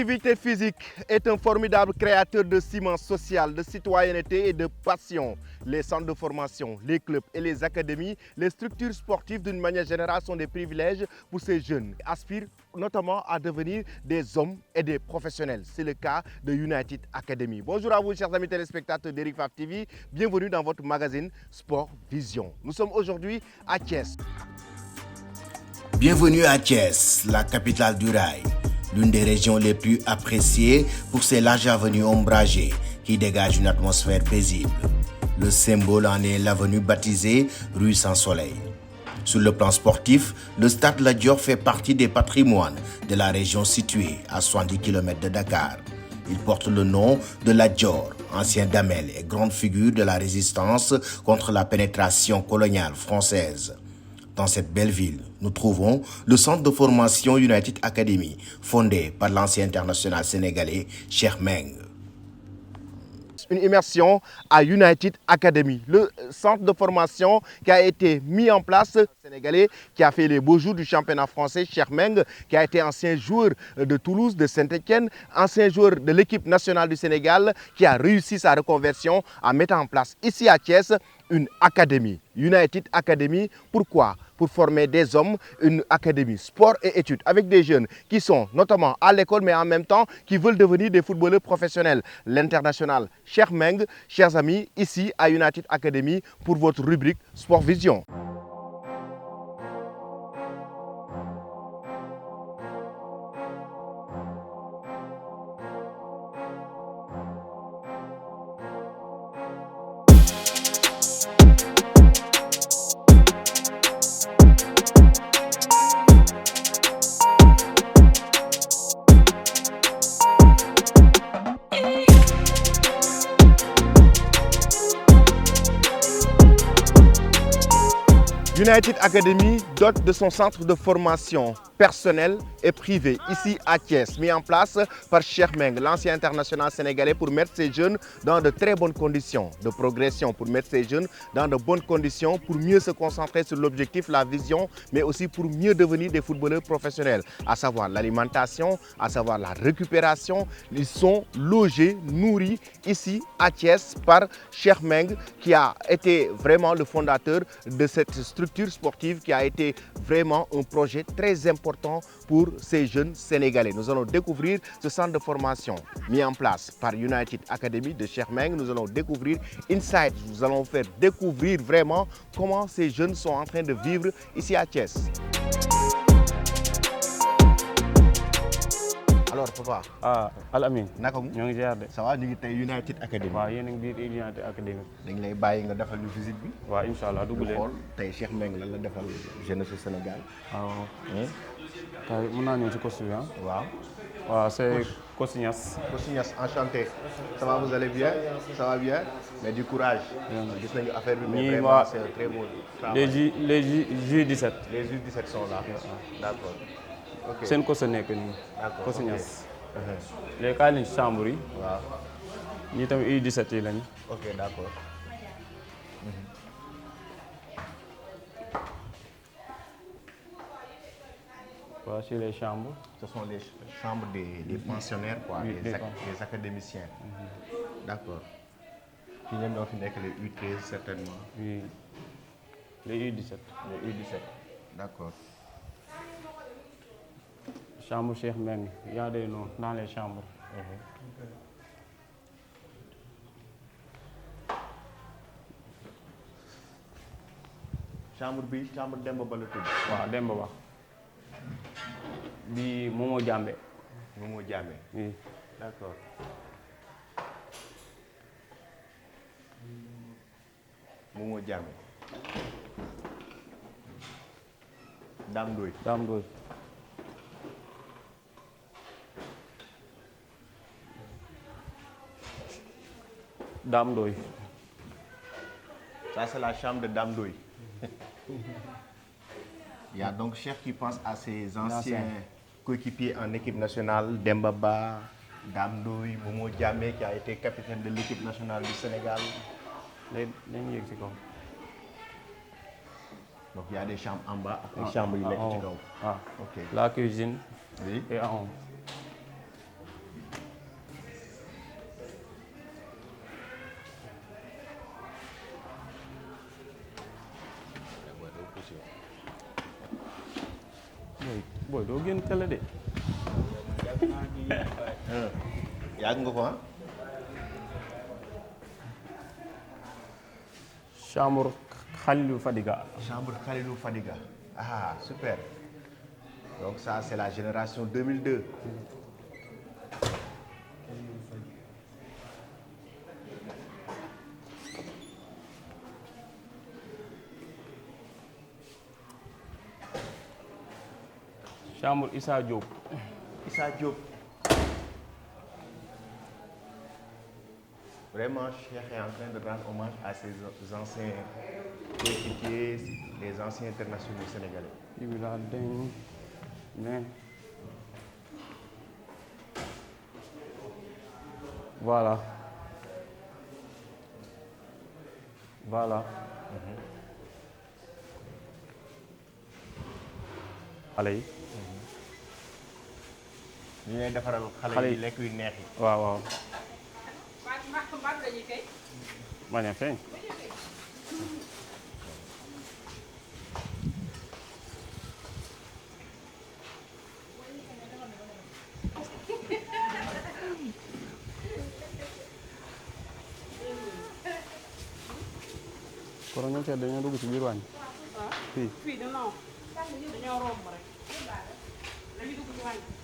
L'activité physique est un formidable créateur de ciment social, de citoyenneté et de passion. Les centres de formation, les clubs et les académies, les structures sportives d'une manière générale sont des privilèges pour ces jeunes qui aspirent notamment à devenir des hommes et des professionnels. C'est le cas de United Academy. Bonjour à vous, chers amis téléspectateurs d'Eric Faf TV. Bienvenue dans votre magazine Sport Vision. Nous sommes aujourd'hui à Thiès. Bienvenue à Thiès, la capitale du rail, l'une des régions les plus appréciées pour ses larges avenues ombragées qui dégagent une atmosphère paisible. Le symbole en est l'avenue baptisée Rue Sans Soleil. Sur le plan sportif, le stade Lat Dior fait partie des patrimoines de la région située à 70 km de Dakar. Il porte le nom de Lat Dior, ancien damel et grande figure de la résistance contre la pénétration coloniale française. Dans cette belle ville, nous trouvons le centre de formation United Academy, fondé par l'ancien international sénégalais Cheikh Meng. Une immersion à United Academy, le centre de formation qui a été mis en place, sénégalais, qui a fait les beaux jours du championnat français, Cheikh Meng, qui a été ancien joueur de Toulouse, de Saint-Étienne, ancien joueur de l'équipe nationale du Sénégal, qui a réussi sa reconversion en mettant en place ici à Thiès une académie, United Academy. Pourquoi? Pour former des hommes, une académie sport et études avec des jeunes qui sont notamment à l'école mais en même temps qui veulent devenir des footballeurs professionnels. L'international Cheikh Meng, chers amis, ici à United Academy pour votre rubrique Sport Vision. United Academy dote de son centre de formation personnel et privé ici à Thiès, mis en place par Cheikh Meng, l'ancien international sénégalais, pour mettre ces jeunes dans de très bonnes conditions de progression, pour mettre ces jeunes dans de bonnes conditions pour mieux se concentrer sur l'objectif, la vision, mais aussi pour mieux devenir des footballeurs professionnels, à savoir l'alimentation, à savoir la récupération. Ils sont logés, nourris ici à Thiès par Cheikh Meng, qui a été vraiment le fondateur de cette structure sportive qui a été vraiment un projet très important pour ces jeunes Sénégalais. Nous allons découvrir ce centre de formation mis en place par United Academy de Cheikh Meng. Nous allons découvrir Inside. Nous allons faire découvrir vraiment comment ces jeunes sont en train de vivre ici à Thiès. Alors papa. Al Amin. naka mu ñoo ngi ziar de. ça va ñu ngi tey United Academy. waaw yéen a ngi biir United Academy. dañ lay bàyyi nga defal ñu visite bi. waaw incha allah dugg leen. xool tey Cheikh Meng lan la defal jeunesse su Sénégal. waaw. kay mën naa ñëw ci coach bi ah. waaw. waaw c'est coach Niass. Coach Niass, enchanté. Ça va, vous allez bien? Ça va bien? Mais du courage. Gis nañu affaire bi, mais vraiment c'est un très beau travail. Les J17. Les U17 sont là. D'accord. Ok. seen coach a nekk nii. D'accord. coach Niass. léegi kaay nañ ci chambre yi. waaw. ñii tamit U17 yi lañ. Ok, d'accord. Voici les chambres. Ce sont les chambres des pensionnaires, quoi, Oui, des des académiciens. D'accord. Fi ñoom ñoo fi nekk les U13 certainement. Oui. Les U17. Les U17. D'accord. Chambre Cheikh Meng. Il y a des noms dans les chambres. Chambre bi, chambre Demba Ba la tudd. waaw Demba Ba. bi Momo Diambe. Momo Diamé. Oui. D'accord. Momo Diamé. Dame Ndoye. Dame Ndoye. Dame Ndoye. Ça, c'est la chambre de Dame Ndoye. Il y a donc Cheikh qui pense à ses anciens coéquipiers en équipe nationale, Demba Ba, Dame Ndoye, Momo Diamé qui a été capitaine de l'équipe nationale du Sénégal. Dañuy yegg ci kaw. Donc il y a des chambres en bas ak des chambres yu nekk ci kaw. Ah, Ok. la cuisine Oui. est en haut. booy doo génn télé de. yàgg nga ko ah. Chambre Khalilou Fadiga. Chambre Khalilou Fadiga. Ah, super. Donc ça, c'est la génération 2002. Chambre Issa Diop. Issa Diop. Vraiment, Cheikh est en train de rendre hommage à ses anciens coéquipiers, les anciens internationaux sénégalais. Ibila Deng. Mais. Voilà. Voilà. Xale yi. ñu lay defaral xale yi lekk yu neex yi. waaw waaw. bañ a feeñ. kon ñoom seet dañoo dugg ci biir wàññi. fii fii dañoo romb rek dañuy dugg ci wàññi.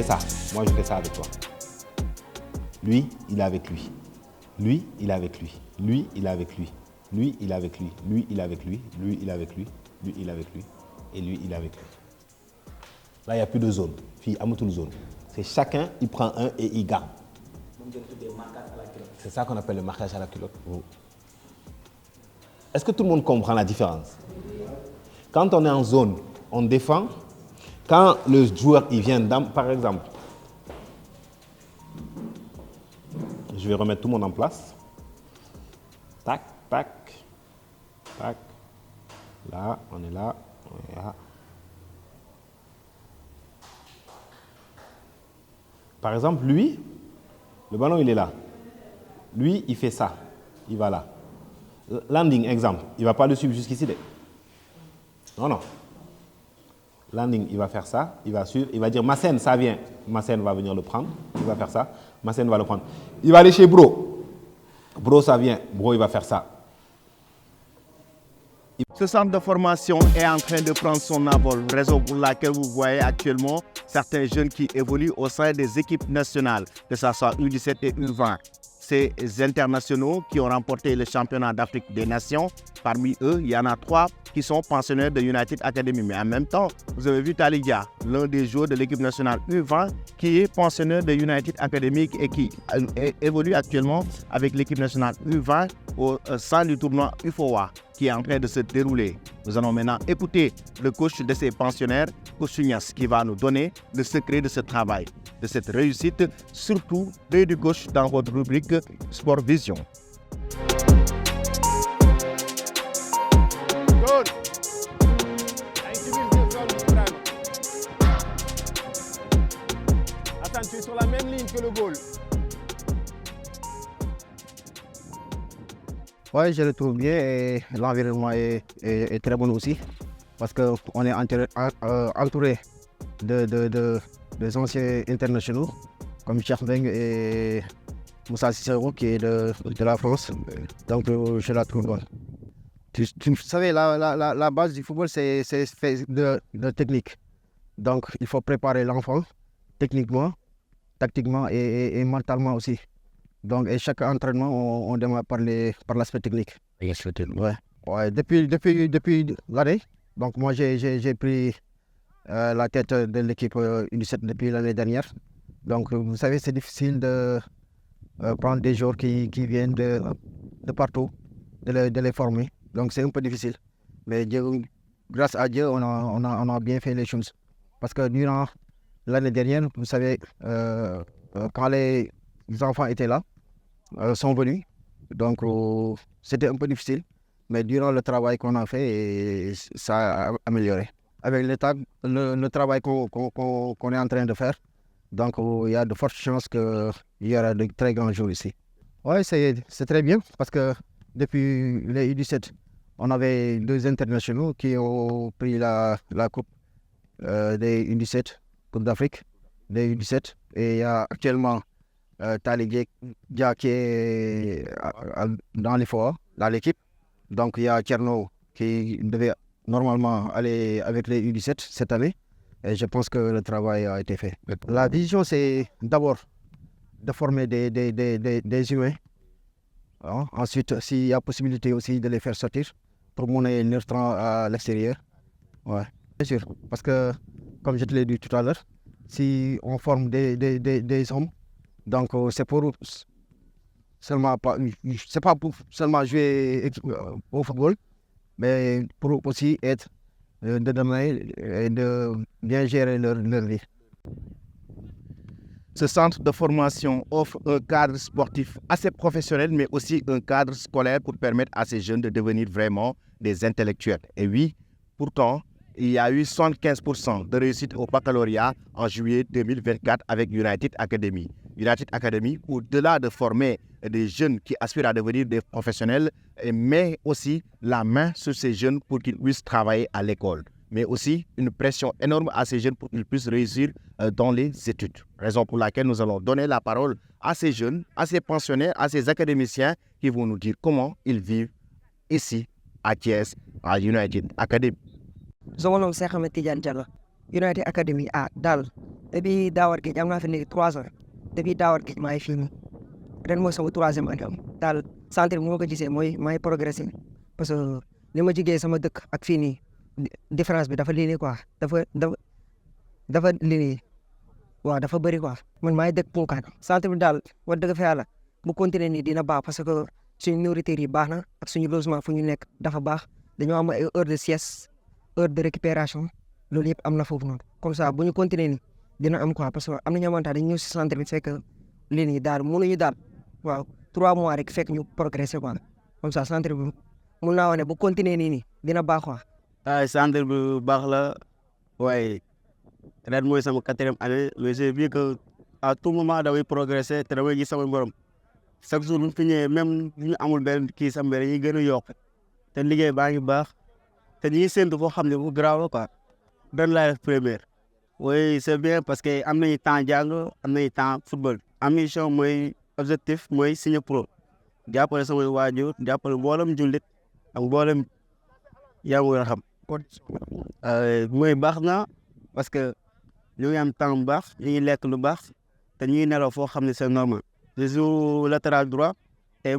Ça, moi je fais ça avec toi. Lui, il est avec lui. Lui, il est avec lui. Lui, il est avec lui. Lui, il est avec lui. Lui, il est avec lui. Lui, il est avec lui. Lui, il est avec lui. Et lui, il est avec lui. Là, il n'y a plus de zone. Fille, amatul zone. C'est chacun, il prend un et il garde. C'est ça qu'on appelle le marquage à la culotte. Est-ce que tout le monde comprend la différence? Quand on est en zone, on défend. Quand le joueur il vient par exemple, je vais remettre tout le monde en place. Tac, tac, tac. Là, on est là, on est là. Par exemple, lui, le ballon il est là. Lui, il fait ça. Il va là. Landing, exemple. Il ne va pas le suivre jusqu'ici. Non, non. Landing, il va faire ça, il va suivre, il va dire Massène, ça vient. Massène va venir le prendre, il va faire ça, Massène va le prendre. Il va aller chez Bro. Bro, ça vient, Bro, il va faire ça. Ce centre de formation est en train de prendre son envol, raison pour laquelle vous voyez actuellement certains jeunes qui évoluent au sein des équipes nationales, que ce soit U17 et U20. Ces internationaux qui ont remporté le championnat d'Afrique des Nations, parmi eux, il y en a 3 qui sont pensionnaires de United Academy. Mais en même temps, vous avez vu Talidia, l'un des joueurs de l'équipe nationale U20, qui est pensionnaire de United Academy et qui évolue actuellement avec l'équipe nationale U20 au sein du tournoi UFOA qui est en train de se dérouler. Nous allons maintenant écouter le coach de ces pensionnaires, Coach Ignace, qui va nous donner le secret de ce travail, de cette réussite, surtout l'œil du coach dans votre rubrique Sport Vision. Attends, tu es sur la même ligne que le goal. Oui, je le trouve bien et l'environnement est très bon aussi parce qu'on est entouré des anciens internationaux comme Cheikh Meng et Moussa Cicero qui est de la France. Donc je la trouve bonne. Tu savez, la base du football, c'est fait de technique. Donc il faut préparer l'enfant techniquement, tactiquement et mentalement aussi. Donc, et chaque entraînement, on démarre par l'aspect technique. Ouais. Ouais. Depuis l'année Donc moi, j'ai pris la tête de l'équipe U17 depuis l'année dernière. Donc vous savez, c'est difficile de prendre des joueurs qui viennent de partout, de les former. Donc c'est un peu difficile. Mais grâce à Dieu, on a bien fait les choses. Parce que durant l'année dernière, vous savez, quand les enfants étaient là, sont venus, donc c'était un peu difficile. Mais durant le travail qu'on a fait, ça a amélioré. Avec le travail qu'on est en train de faire, donc il y a de fortes chances qu'il y aura de très grands jours ici. Oui, c'est très bien parce que depuis les U17, on avait 2 internationaux qui ont pris la coupe des U17, Coupe d'Afrique des U17. Et il y a actuellement Taligué Dia qui est dans l'effort, dans l'équipe. Donc il y a Tcherno qui devait normalement aller avec les U17 cette année. Et je pense que le travail a été fait. La vision, c'est d'abord de former des humains. Hein. Ensuite, s'il y a possibilité aussi de les faire sortir pour mener leur temps à l'extérieur. Ouais, bien sûr. Parce que, comme je te l'ai dit tout à l'heure, si on forme des hommes, donc c'est pour c'est pas pour seulement jouer au football, mais pour aussi être de demain et de bien gérer leur vie. Ce centre de formation offre un cadre sportif assez professionnel, mais aussi un cadre scolaire pour permettre à ces jeunes de devenir vraiment des intellectuels. Et oui, pourtant, il y a eu 75% de réussite au baccalauréat en juillet 2024 avec United Academy. United Academy, au-delà de former des jeunes qui aspirent à devenir des professionnels, met aussi la main sur ces jeunes pour qu'ils puissent travailler à l'école, mais aussi une pression énorme à ces jeunes pour qu'ils puissent réussir dans les études. Raison pour laquelle nous allons donner la parole à ces jeunes, à ces pensionnaires, à ces académiciens qui vont nous dire comment ils vivent ici à Thiès, à United Academy. Sama nom Cheikh Ahmed Tidiane Diallo United Academy daal depuis daawar gi am naa fi léegi 3 ans depuis daawar gi maa ngi fii nii ren mooy sama 3e année daal centre bi moo ko gisee mooy maay progressé parce que li ma jigee sama dëkk ak fii nii différence bi dafa lii nii quoi dafa lii nii waaw dafa bëri quoi man maay dëkk Punkaan centre bi daal wax dëgg fa yàlla bu continuer nii dina baax parce que suñu nourriture yi baax na ak suñu logement fu ñu nekk dafa baax dañoo am ay heure de sieste heure de récupération loolu yëpp am na foofu noonu comme ça bu ñu continuer ni dina am quoi parce que am na ñoo xamante dañu ñëw si centre bi fekk lii nii daal mënuñu daal waaw 3 mois rek fekk ñu progresser quoi comme ça centre bi mun naa wax ne bu continuer nii dina baax quoi. centre bi baax la waaye ren mooy sama 4e année mais j'ai vu que à tout moment damay progresser te damay gis sama borom chaque jour bu fi ñëwee même bu ñu amul benn kii sax mbir yi gën a yokk te liggéey baa ngi baax. te ñuy séntu foo xam ne bu grave la quoi benn laay def première oui c'est bien parce que am nañu temps jàng am nañu temps football ambition mooy objectif mooy signer pro jàppale samay waajur jàppale mboolem jullit ak mboolem yaa ngi xam mooy baax na parce que ñu ngi am temps bu baax ñu ngi lekk lu baax te ñu ngi nelaw foo xam ne c'est normal je joue latéral droit et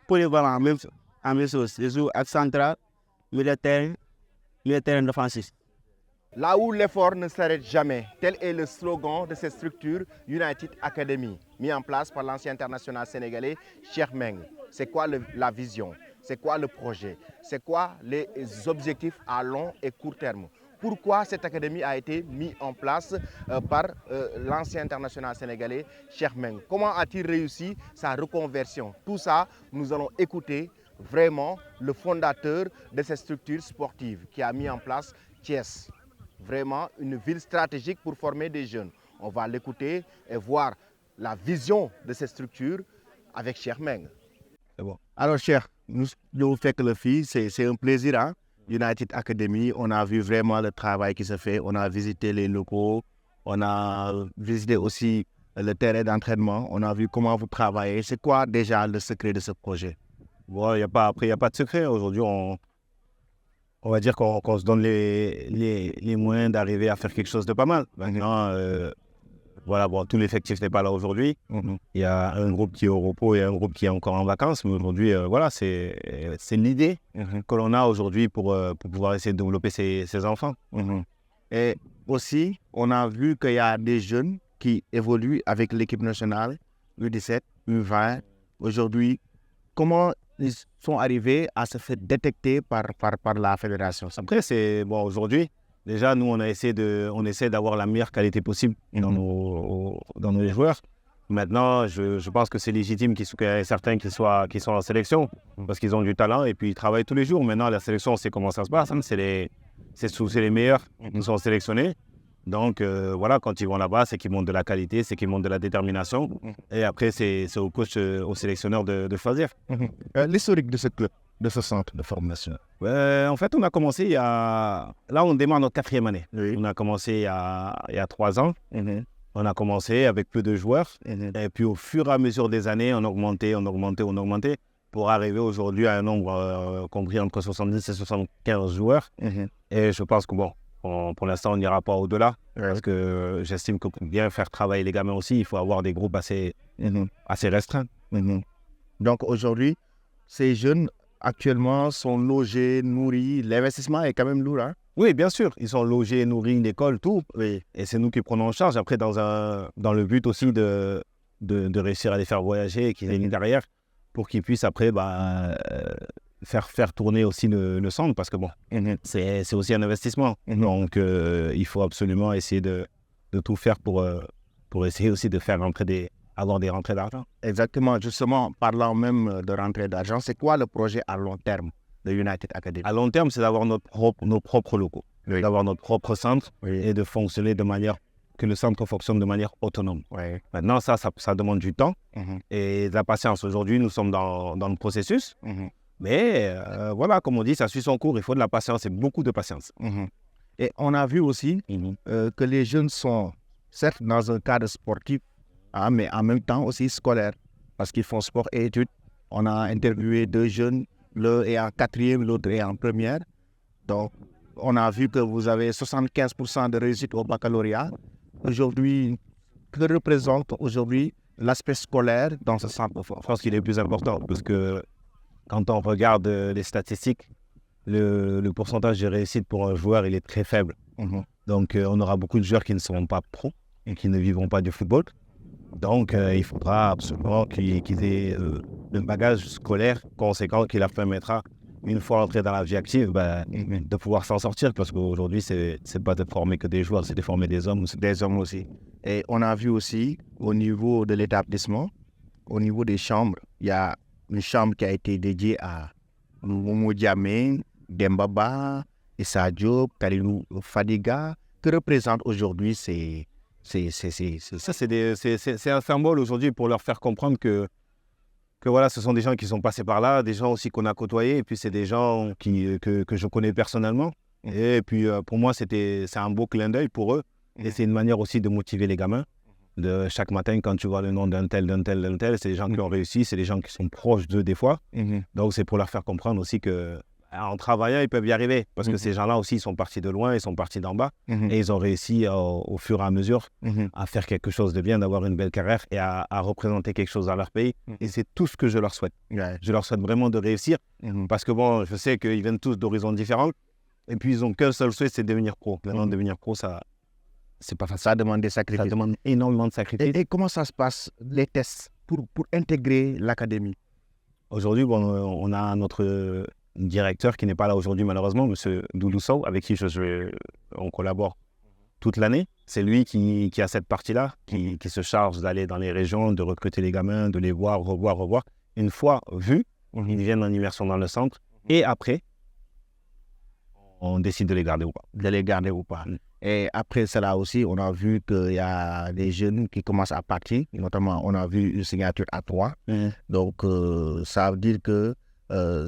polyvalent même chose je joue ak central milieu de terrain défensif. Là où l'effort ne s'arrête jamais, tel est le slogan de cette structure United Academy, mis en place par l'ancien international sénégalais Cheikh Meng. C'est quoi la vision? C'est quoi le projet? C'est quoi les objectifs à long et court terme? Pourquoi cette académie a été mise en place par l'ancien international sénégalais Cheikh Meng? Comment a-t-il réussi sa reconversion? Tout ça, nous allons écouter vraiment le fondateur de cette structure sportive qui a mis en place Thiès. Vraiment une ville stratégique pour former des jeunes. On va l'écouter et voir la vision de cette structure avec Cheikh Meng. C'est bon. Alors Cheikh, nous faisons que le fils, c'est un plaisir. Hein? United Academy, on a vu vraiment le travail qui se fait. On a visité les locaux, on a visité aussi le terrain d'entraînement. On a vu comment vous travaillez. C'est quoi déjà le secret de ce projet? Bon, il n'y a pas de secret. Aujourd'hui, on va dire qu'on se donne les moyens d'arriver à faire quelque chose de pas mal. Maintenant, voilà, bon, tout l'effectif n'est pas là aujourd'hui. Il y a un groupe qui est au repos et un groupe qui est encore en vacances. Mais aujourd'hui, voilà, c'est l'idée que l'on a aujourd'hui pour pouvoir essayer de développer ces enfants. Et aussi, on a vu qu'il y a des jeunes qui évoluent avec l'équipe nationale, U17, U20. Aujourd'hui, comment ils sont arrivés à se faire détecter par la fédération? Après, c'est bon, aujourd'hui, déjà, nous, on essaie d'avoir la meilleure qualité possible dans nos joueurs. Maintenant, je pense que c'est légitime qu'il y ait certains qui soient en sélection parce qu'ils ont du talent et puis ils travaillent tous les jours. Maintenant, la sélection, on sait comment ça se passe. Hein. C'est les meilleurs qui sont sélectionnés. Donc, voilà, quand ils vont là-bas, c'est qu'ils montrent de la qualité, c'est qu'ils montrent de la détermination. Et après, c'est au coach, au sélectionneur de choisir. L'historique de ce club, de ce centre de formation? En fait, on a commencé Là, on démarre notre 4e année. Oui. On a commencé il y a 3 ans. On a commencé avec peu de joueurs. Et puis, au fur et à mesure des années, on augmentait pour arriver aujourd'hui à un nombre compris entre 70 et 75 joueurs. Et je pense que, bon, pour l'instant, on n'ira pas au-delà. Parce que j'estime que pour bien faire travailler les gamins aussi, il faut avoir des groupes assez restreints. Donc, aujourd'hui, ces jeunes, actuellement, sont logés, nourris. L'investissement est quand même lourd, hein? Oui, bien sûr. Ils sont logés, nourris, une école, tout. Oui. Et c'est nous qui prenons en charge. Après, dans le but aussi de réussir à les faire voyager et qu'ils aient une carrière pour qu'ils puissent après faire tourner aussi le centre. Parce que bon, c'est aussi un investissement. Donc, il faut absolument essayer de tout faire pour essayer aussi de faire avoir des rentrées d'argent. Exactement. Justement, parlant même de rentrée d'argent, c'est quoi le projet à long terme de United Academy? À long terme, c'est d'avoir nos propres locaux, d'avoir notre propre centre et de fonctionner que le centre fonctionne de manière autonome. Maintenant, ça demande du temps et de la patience. Aujourd'hui, nous sommes dans le processus, mais voilà, comme on dit, ça suit son cours. Il faut de la patience et beaucoup de patience. Et on a vu aussi que les jeunes sont certes dans un cadre sportif, mais en même temps aussi scolaire, parce qu'ils font sport et études. On a interviewé 2 jeunes, l'un est en 4e, l'autre est en 1re. Donc, on a vu que vous avez 75% de réussite au baccalauréat. Aujourd'hui, que représente aujourd'hui l'aspect scolaire dans ce centre? Je pense qu'il est plus important, parce que quand on regarde les statistiques, le pourcentage de réussite pour un joueur, il est très faible. Donc, on aura beaucoup de joueurs qui ne seront pas pros et qui ne vivront pas du football. Donc, il faudra absolument qu'ils aient un bagage scolaire conséquent qui leur permettra, une fois entrés dans la vie active, de pouvoir s'en sortir. Parce qu'aujourd'hui, c'est pas de former que des joueurs, c'est de former des hommes aussi. Et on a vu aussi, au niveau de l'établissement, au niveau des chambres, il y a une chambre qui a été dédiée à Momo Diamé, Dembaba, Issa Diop, Kalilou Fadiga. Que représente aujourd'hui c'est un symbole aujourd'hui pour leur faire comprendre que voilà, ce sont des gens qui sont passés par là, des gens aussi qu'on a côtoyés, et puis c'est des gens que je connais personnellement. Et puis pour moi, c'est un beau clin d'œil pour eux. Et c'est une manière aussi de motiver les gamins. De chaque matin, quand tu vois le nom d'un tel, c'est des gens qui ont réussi, c'est des gens qui sont proches d'eux des fois. Donc c'est pour leur faire comprendre aussi que en travaillant, ils peuvent y arriver. Parce que ces gens-là aussi, ils sont partis de loin, ils sont partis d'en bas. Et ils ont réussi au fur et à mesure à faire quelque chose de bien, d'avoir une belle carrière et à représenter quelque chose dans leur pays. Et c'est tout ce que je leur souhaite. Je leur souhaite vraiment de réussir. Parce que bon, je sais qu'ils viennent tous d'horizons différents. Et puis, ils n'ont qu'un seul souhait, c'est devenir pro. Maintenant, devenir pro, c'est pas facile. Ça demande des sacrifices. Ça demande énormément de sacrifices. Et comment ça se passe, les tests, pour intégrer l'académie? Aujourd'hui, bon, on a notre directeur qui n'est pas là aujourd'hui malheureusement, M. Doudou Sow, avec qui on collabore toute l'année. C'est lui qui a cette partie-là, qui se charge d'aller dans les régions, de recruter les gamins, de les voir, revoir. Une fois vus, ils viennent en immersion dans le centre. Et après, on décide de les garder ou pas. Et après cela aussi, on a vu qu'il y a des jeunes qui commencent à partir. Notamment, on a vu une signature à 3. Donc, ça veut dire que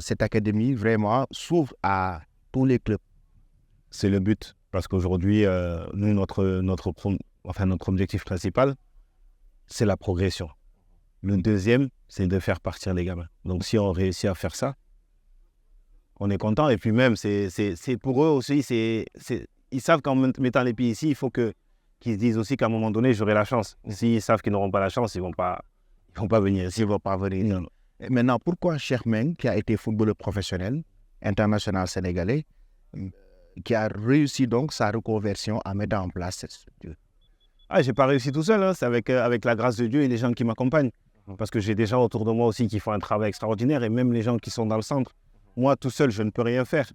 cette académie vraiment s'ouvre à tous les clubs. C'est le but. Parce qu'aujourd'hui, nous, notre objectif principal, c'est la progression. Le deuxième, c'est de faire partir les gamins. Donc, si on réussit à faire ça, on est content. Et puis même, c'est pour eux aussi, ils savent qu'en mettant les pieds ici, il faut qu'ils qu'ils se disent aussi qu'à un moment donné, j'aurai la chance. S'ils savent qu'ils n'auront pas la chance, ils ne vont pas venir. S'ils ne vont pas venir. Non. Et maintenant, pourquoi Cheikh Meng, qui a été footballeur professionnel, international sénégalais, qui a réussi donc sa reconversion à mettre en place cette structure? Je n'ai pas réussi tout seul, hein. C'est avec la grâce de Dieu et les gens qui m'accompagnent. Parce que j'ai des gens autour de moi aussi qui font un travail extraordinaire et même les gens qui sont dans le centre. Moi, tout seul, je ne peux rien faire.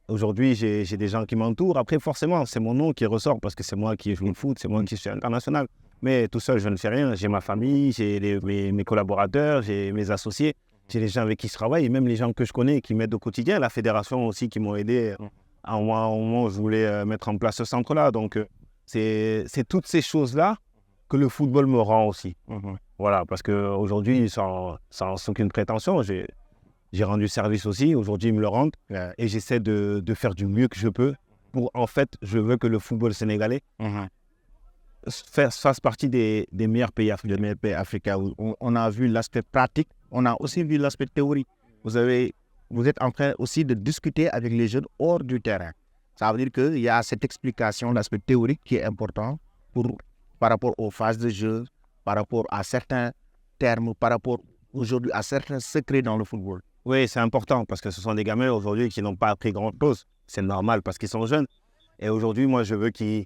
Aujourd'hui, j'ai des gens qui m'entourent. Après, forcément, c'est mon nom qui ressort parce que c'est moi qui joue le foot, c'est moi qui suis international. Mais tout seul, je ne fais rien. J'ai ma famille, j'ai mes collaborateurs, j'ai mes associés, j'ai les gens avec qui je travaille et même les gens que je connais qui m'aident au quotidien. La fédération aussi qui m'ont aidé à un moment où je voulais mettre en place ce centre-là. Donc, c'est toutes ces choses-là que le football me rend aussi. Voilà, parce qu'aujourd'hui, sans aucune prétention, j'ai rendu service aussi. Aujourd'hui, ils me le rendent et j'essaie de faire du mieux que je peux. En fait, je veux que le football sénégalais fasse partie des meilleurs pays africains. On a vu l'aspect pratique, on a aussi vu l'aspect théorique. Vous êtes en train aussi de discuter avec les jeunes hors du terrain. Ça veut dire qu'il y a cette explication, l'aspect théorique qui est important par rapport aux phases de jeu, par rapport à certains termes, par rapport aujourd'hui à certains secrets dans le football. Oui, c'est important parce que ce sont des gamins aujourd'hui qui n'ont pas appris grand-chose. C'est normal parce qu'ils sont jeunes. Et aujourd'hui, moi, je veux qu'ils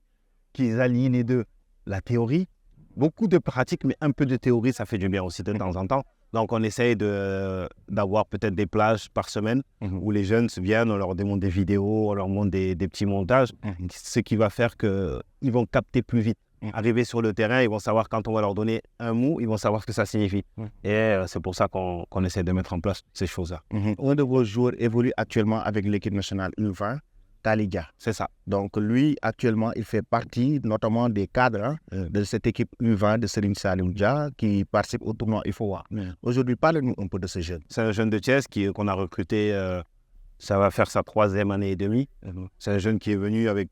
allient les deux. La théorie, beaucoup de pratique, mais un peu de théorie, ça fait du bien aussi de temps en temps. Donc, on essaye d'avoir peut-être des plages par semaine où les jeunes viennent, on leur demande des vidéos, on leur montre des petits montages, ce qui va faire qu'ils vont capter plus vite. Arriver sur le terrain, ils vont savoir quand on va leur donner un mot, ils vont savoir ce que ça signifie. Et c'est pour ça qu'on essaie de mettre en place ces choses-là. Un de vos joueurs évolue actuellement avec l'équipe nationale U20, Talidia. C'est ça. Donc lui, actuellement, il fait partie notamment des cadres de cette équipe U20 de Serigne Saliou Dia qui participe au tournoi IFOA. Aujourd'hui, parlez-nous un peu de ce jeune. C'est un jeune de Thiès qu'on a recruté, ça va faire sa 3e année et demie. C'est un jeune qui est venu avec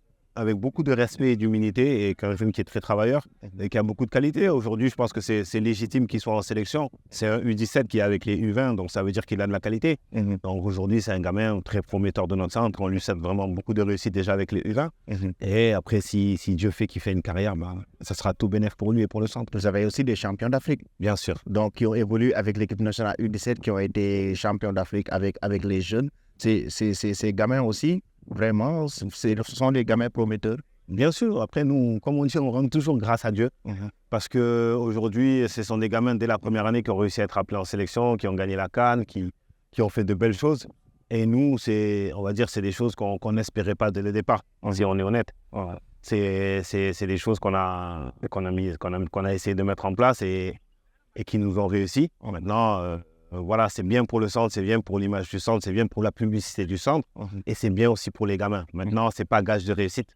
beaucoup de respect et d'humilité et un jeune qui est très travailleur et qui a beaucoup de qualité. Aujourd'hui, je pense que c'est légitime qu'il soit en sélection. C'est un U17 qui est avec les U20, donc ça veut dire qu'il a de la qualité. Donc aujourd'hui, c'est un gamin très prometteur de notre centre. On lui souhaite vraiment beaucoup de réussite déjà avec les U20. Et après, si Dieu fait qu'il fait une carrière, ça sera tout bénéfique pour lui et pour le centre. Vous avez aussi des champions d'Afrique. Bien sûr. Donc qui ont évolué avec l'équipe nationale U17, qui ont été champions d'Afrique avec les jeunes. Ces gamins aussi, vraiment, ce sont des gamins prometteurs. Bien sûr. Après, nous, comme on dit, on rend toujours grâce à Dieu. Parce qu'aujourd'hui, ce sont des gamins dès la première année qui ont réussi à être appelés en sélection, qui ont gagné la CAN, qui ont fait de belles choses. Et nous, on va dire, c'est des choses qu'on n'espérait pas dès le départ, si on est honnête. C'est des choses qu'on a essayé de mettre en place et qui nous ont réussi. Maintenant, voilà, c'est bien pour le centre, c'est bien pour l'image du centre, c'est bien pour la publicité du centre et c'est bien aussi pour les gamins. Maintenant, ce n'est pas gage de réussite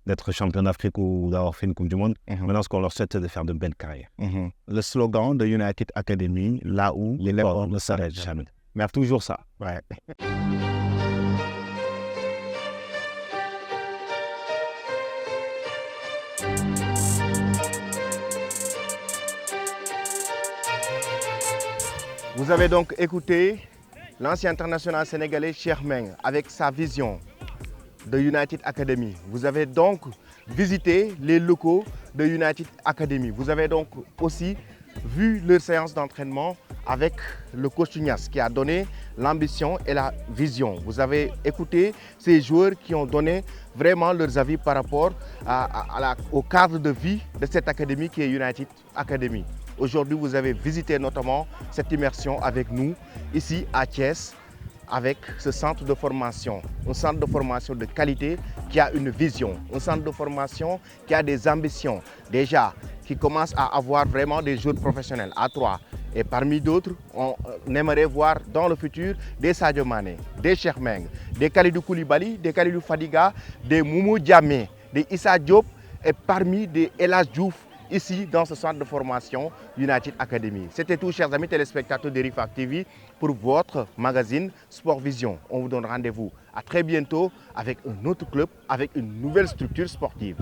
d'être champion d'Afrique ou d'avoir fait une Coupe du Monde. Maintenant, ce qu'on leur souhaite, c'est de faire de belles carrières. Le slogan de United Academy, là où l'effort ne s'arrête jamais. Mais toujours ça. Ouais. Vous avez donc écouté l'ancien international sénégalais Cheikh Meng avec sa vision de United Academy. Vous avez donc visité les locaux de United Academy. Vous avez donc aussi vu leur séance d'entraînement avec le coach Ignace qui a donné l'ambition et la vision. Vous avez écouté ces joueurs qui ont donné vraiment leurs avis par rapport au cadre de vie de cette académie qui est United Academy. Aujourd'hui, vous avez visité notamment cette immersion avec nous, ici à Thiès, avec ce centre de formation. Un centre de formation de qualité qui a une vision. Un centre de formation qui a des ambitions, déjà, qui commence à avoir vraiment des joueurs professionnels à 3. Et parmi d'autres, on aimerait voir dans le futur des Sadio Mané, des Cheikh Meng, des Kalidou Koulibaly, des Kalidou Fadiga, des Moumou Diamé, des Issa Diop et parmi des El Hadj Diouf ici dans ce centre de formation United Academy. C'était tout, chers amis téléspectateurs de Rifak TV pour votre magazine Sport Vision. On vous donne rendez-vous à très bientôt avec un autre club, avec une nouvelle structure sportive.